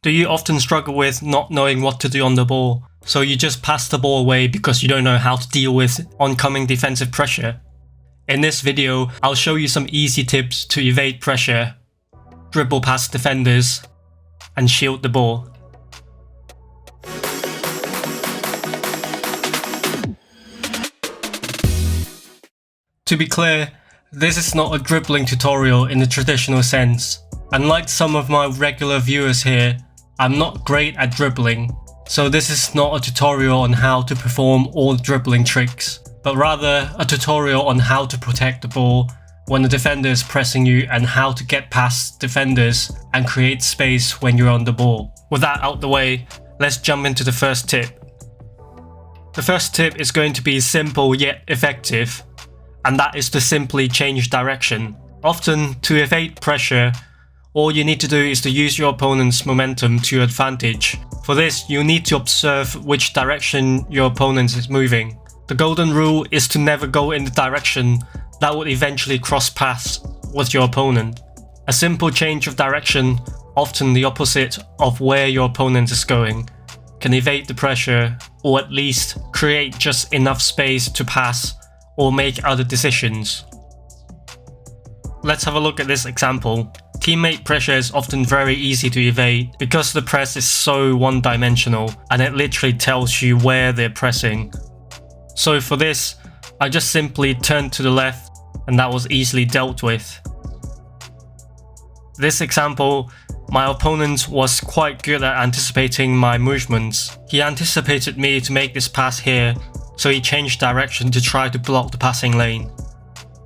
Do you often struggle with not knowing what to do on the ball, so you just pass the ball away because you don't know how to deal with oncoming defensive pressure? In this video, I'll show you some easy tips to evade pressure, dribble past defenders, and shield the ball. To be clear, this is not a dribbling tutorial in the traditional sense. Unlike some of my regular viewers here, I'm not great at dribbling, so this is not a tutorial on how to perform all dribbling tricks, but rather a tutorial on how to protect the ball when the defender is pressing you and how to get past defenders and create space when you're on the ball. With that out the way, let's jump into the first tip. The first tip is going to be simple yet effective, and that is to simply change direction. Often, to evade pressure, all you need to do is to use your opponent's momentum to your advantage. For this, you need to observe which direction your opponent is moving. The golden rule is to never go in the direction that would eventually cross paths with your opponent. A simple change of direction, often the opposite of where your opponent is going, can evade the pressure or at least create just enough space to pass or make other decisions. Let's have a look at this example. Teammate pressure is often very easy to evade because the press is so one-dimensional and it literally tells you where they're pressing. So for this, I just simply turned to the left and that was easily dealt with. This example, my opponent was quite good at anticipating my movements. He anticipated me to make this pass here, so he changed direction to try to block the passing lane.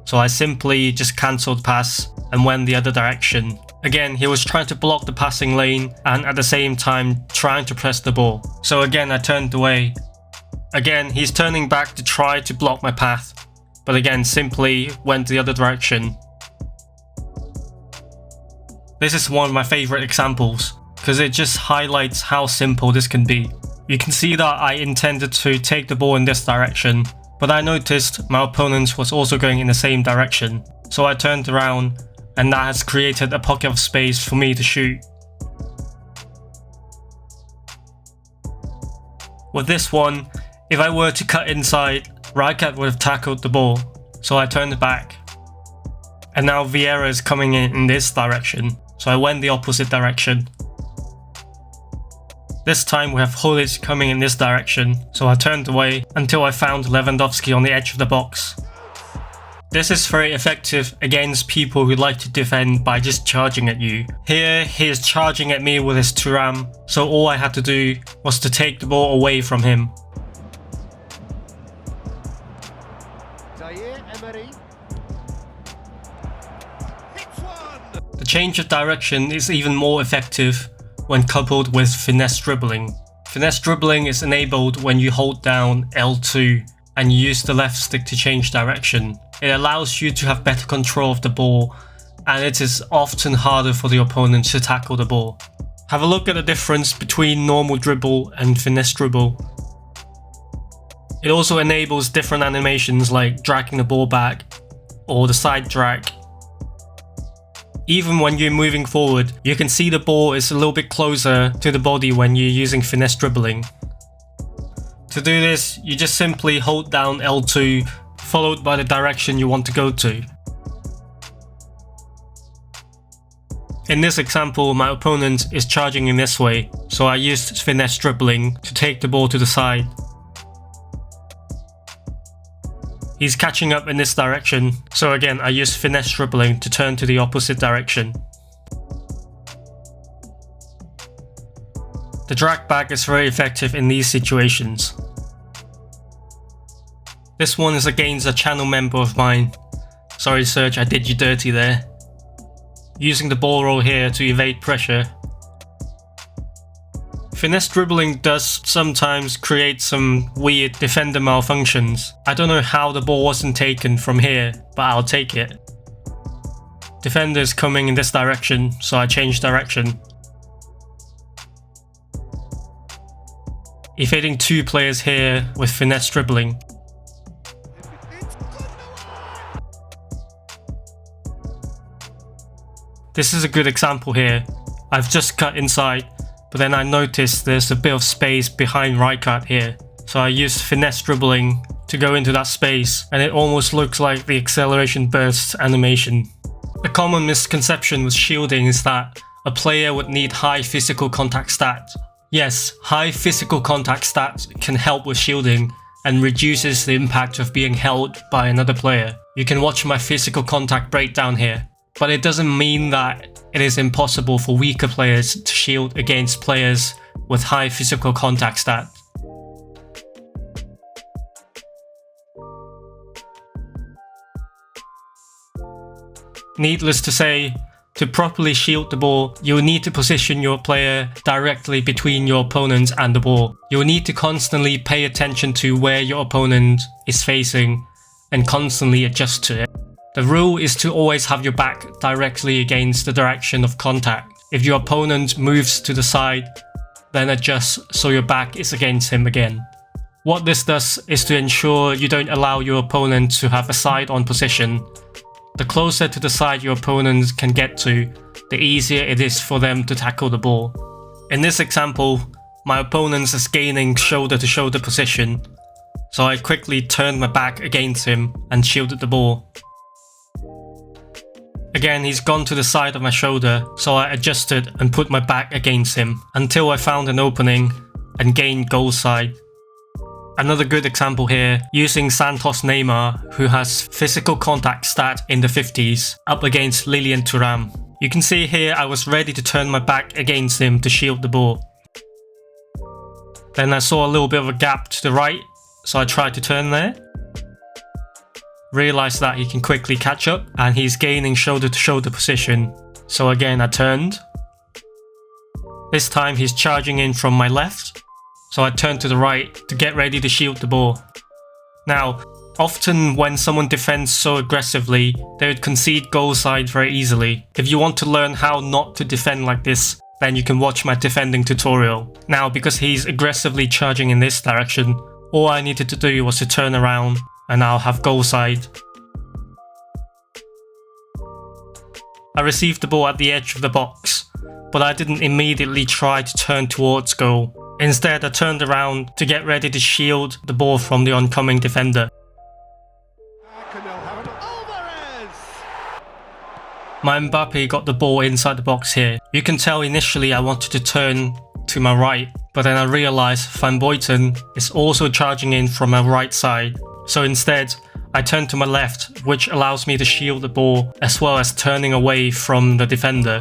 So I simply just cancelled pass and went the other direction. Again, he was trying to block the passing lane and at the same time trying to press the ball. So again, I turned away. Again, he's turning back to try to block my path, but again, simply went the other direction. This is one of my favorite examples because it just highlights how simple this can be. You can see that I intended to take the ball in this direction, but I noticed my opponent was also going in the same direction. So I turned around and that has created a pocket of space for me to shoot. With this one, if I were to cut inside, Rijkaard would have tackled the ball, so I turned back. And now Vieira is coming in this direction, so I went the opposite direction. This time we have Hulic coming in this direction, so I turned away until I found Lewandowski on the edge of the box. This is very effective against people who like to defend by just charging at you. Here he is charging at me with his Thuram, so all I had to do was to take the ball away from him. The change of direction is even more effective when coupled with finesse dribbling. Finesse dribbling is enabled when you hold down L2 and you use the left stick to change direction. It allows you to have better control of the ball, and it is often harder for the opponent to tackle the ball. Have a look at the difference between normal dribble and finesse dribble. It also enables different animations like dragging the ball back or the side drag. Even when you're moving forward, you can see the ball is a little bit closer to the body when you're using finesse dribbling. To do this, you just simply hold down L2 followed by the direction you want to go to. In this example, my opponent is charging in this way, so I used finesse dribbling to take the ball to the side. He's catching up in this direction, so again I used finesse dribbling to turn to the opposite direction. The drag back is very effective in these situations. This one is against a channel member of mine. Sorry Serge, I did you dirty there. Using the ball roll here to evade pressure. Finesse dribbling does sometimes create some weird defender malfunctions. I don't know how the ball wasn't taken from here, but I'll take it. Defender is coming in this direction, so I changed direction. Evading two players here with finesse dribbling. This is a good example here. I've just cut inside, but then I noticed there's a bit of space behind right guard here. So I used Finesse Dribbling to go into that space, and it almost looks like the acceleration burst animation. A common misconception with shielding is that a player would need high physical contact stats. Yes, high physical contact stats can help with shielding and reduces the impact of being held by another player. You can watch my physical contact breakdown here, but it doesn't mean that it is impossible for weaker players to shield against players with high physical contact stats. Needless to say, to properly shield the ball, you'll need to position your player directly between your opponent and the ball. You'll need to constantly pay attention to where your opponent is facing and constantly adjust to it. The rule is to always have your back directly against the direction of contact. If your opponent moves to the side, then adjust so your back is against him again. What this does is to ensure you don't allow your opponent to have a side-on position. The closer to the side your opponent can get to, the easier it is for them to tackle the ball. In this example, my opponent is gaining shoulder-to-shoulder position, so I quickly turned my back against him and shielded the ball. Again, he's gone to the side of my shoulder, so I adjusted and put my back against him until I found an opening and gained goal side. Another good example here, using Santos Neymar, who has physical contact stat in the 50s, up against Lilian Thuram. You can see here I was ready to turn my back against him to shield the ball. Then I saw a little bit of a gap to the right, so I tried to turn there. Realised that he can quickly catch up and he's gaining shoulder-to-shoulder position. So again I turned. This time he's charging in from my left. So I turned to the right to get ready to shield the ball. Now, often when someone defends so aggressively, they would concede goal side very easily. If you want to learn how not to defend like this, then you can watch my defending tutorial. Now, because he's aggressively charging in this direction, all I needed to do was to turn around and I'll have goal side. I received the ball at the edge of the box, but I didn't immediately try to turn towards goal. Instead, I turned around to get ready to shield the ball from the oncoming defender. My Mbappe got the ball inside the box here. You can tell initially I wanted to turn to my right, but then I realised Van Buiten is also charging in from my right side. So instead, I turned to my left, which allows me to shield the ball as well as turning away from the defender.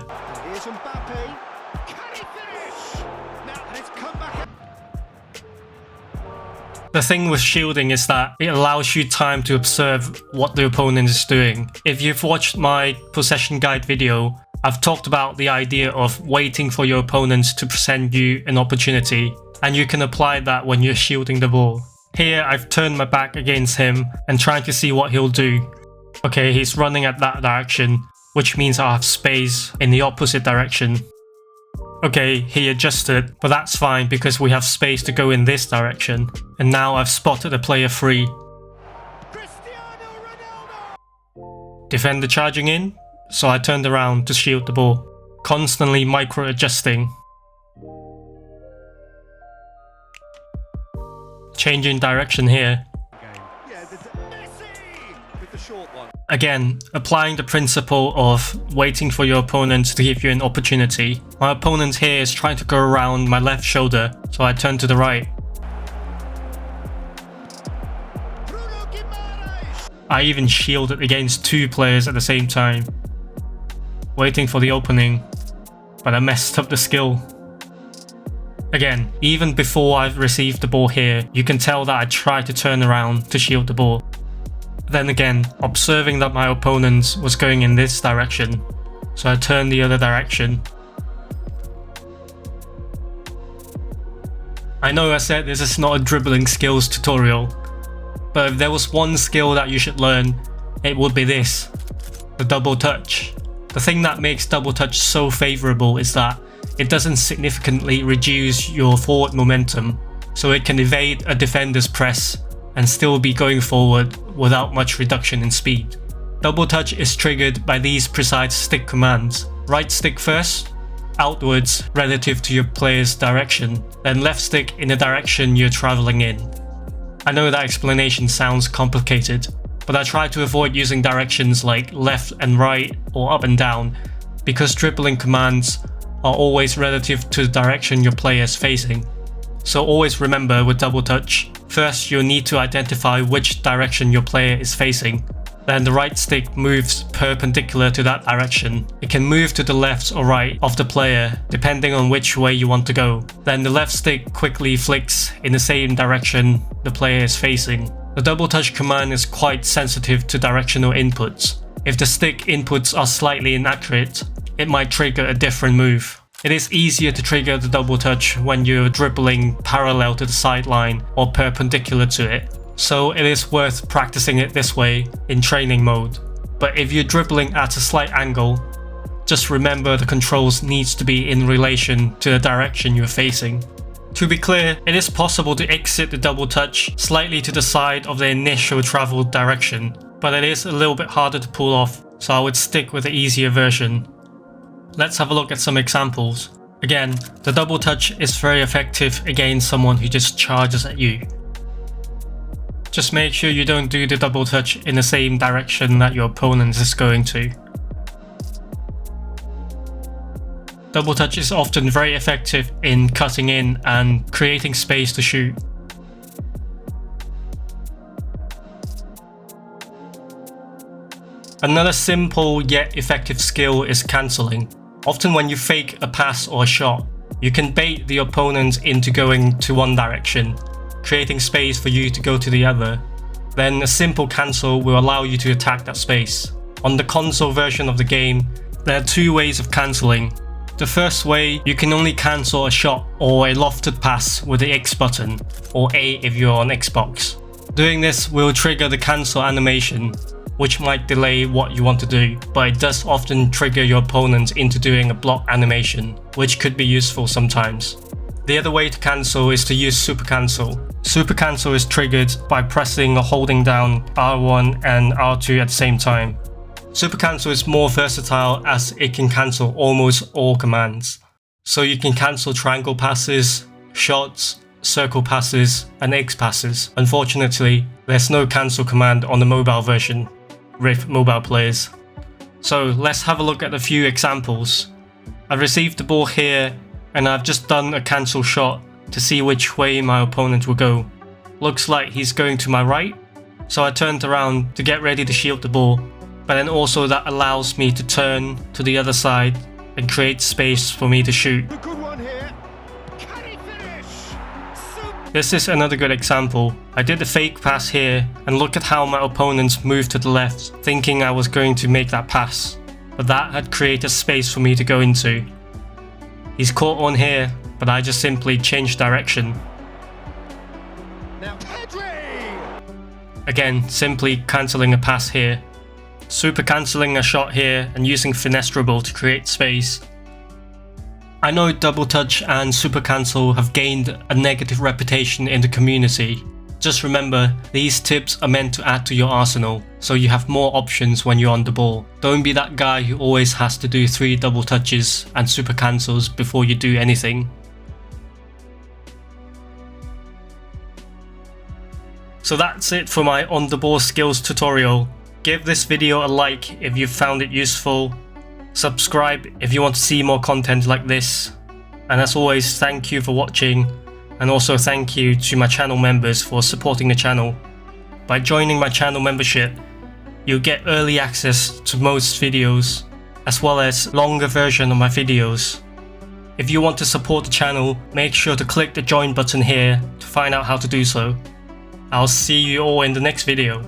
The thing with shielding is that it allows you time to observe what the opponent is doing. If you've watched my possession guide video, I've talked about the idea of waiting for your opponent to present you an opportunity, and you can apply that when you're shielding the ball. Here I've turned my back against him and trying to see what he'll do. Okay, he's running at that direction, which means I'll have space in the opposite direction. Okay, he adjusted, but that's fine because we have space to go in this direction. And now I've spotted a player free. Defender charging in, so I turned around to shield the ball, constantly micro-adjusting. Changing direction here. Again, applying the principle of waiting for your opponent to give you an opportunity. My opponent here is trying to go around my left shoulder, so I turn to the right. I even shielded against two players at the same time, waiting for the opening, but I messed up the skill. Again, even before I've received the ball here, you can tell that I tried to turn around to shield the ball. Then again, observing that my opponent was going in this direction, so I turned the other direction. I know I said this is not a dribbling skills tutorial, but if there was one skill that you should learn, it would be this, the double touch. The thing that makes double touch so favourable is that it doesn't significantly reduce your forward momentum, so it can evade a defender's press and still be going forward without much reduction in speed. Double touch is triggered by these precise stick commands. Right stick first, outwards relative to your player's direction, then left stick in the direction you're traveling in. I know that explanation sounds complicated, but I try to avoid using directions like left and right or up and down, because dribbling commands are always relative to the direction your player is facing. So always remember with double touch, first you'll need to identify which direction your player is facing. Then the right stick moves perpendicular to that direction. It can move to the left or right of the player depending on which way you want to go. Then the left stick quickly flicks in the same direction the player is facing. The double touch command is quite sensitive to directional inputs. If the stick inputs are slightly inaccurate, it might trigger a different move. It is easier to trigger the double touch when you're dribbling parallel to the sideline or perpendicular to it, so it is worth practicing it this way in training mode. But if you're dribbling at a slight angle, just remember the controls needs to be in relation to the direction you're facing. To be clear, it is possible to exit the double touch slightly to the side of the initial travel direction, but it is a little bit harder to pull off, so I would stick with the easier version. Let's have a look at some examples. Again, the double touch is very effective against someone who just charges at you. Just make sure you don't do the double touch in the same direction that your opponent is going to. Double touch is often very effective in cutting in and creating space to shoot. Another simple yet effective skill is cancelling. Often when you fake a pass or a shot, you can bait the opponent into going to one direction, creating space for you to go to the other. Then a simple cancel will allow you to attack that space. On the console version of the game, there are two ways of cancelling. The first way, you can only cancel a shot or a lofted pass with the X button, or A if you're on Xbox. Doing this will trigger the cancel animation, which might delay what you want to do, but it does often trigger your opponent into doing a block animation, which could be useful sometimes. The other way to cancel is to use Super Cancel. Super Cancel is triggered by pressing or holding down R1 and R2 at the same time. Super Cancel is more versatile as it can cancel almost all commands. So you can cancel triangle passes, shots, circle passes, and X passes. Unfortunately, there's no cancel command on the mobile version. RIP mobile players. So let's have a look at a few examples. I've received the ball here and I've just done a cancel shot to see which way my opponent will go. Looks like he's going to my right, so I turned around to get ready to shield the ball, but then also that allows me to turn to the other side and create space for me to shoot. This is another good example. I did a fake pass here and look at how my opponents moved to the left, thinking I was going to make that pass, but that had created space for me to go into. He's caught on here, but I just simply changed direction. Again, simply cancelling a pass here. Super cancelling a shot here and using Finesse Dribble to create space. I know double touch and super cancel have gained a negative reputation in the community. Just remember, these tips are meant to add to your arsenal, so you have more options when you're on the ball. Don't be that guy who always has to do 3 double touches and super cancels before you do anything. So that's it for my on the ball skills tutorial. Give this video a like if you found it useful. Subscribe if you want to see more content like this. And as always, thank you for watching, and also thank you to my channel members for supporting the channel. By joining my channel membership, you'll get early access to most videos, as well as longer version of my videos. If you want to support the channel, make sure to click the join button here to find out how to do so. I'll see you all in the next video.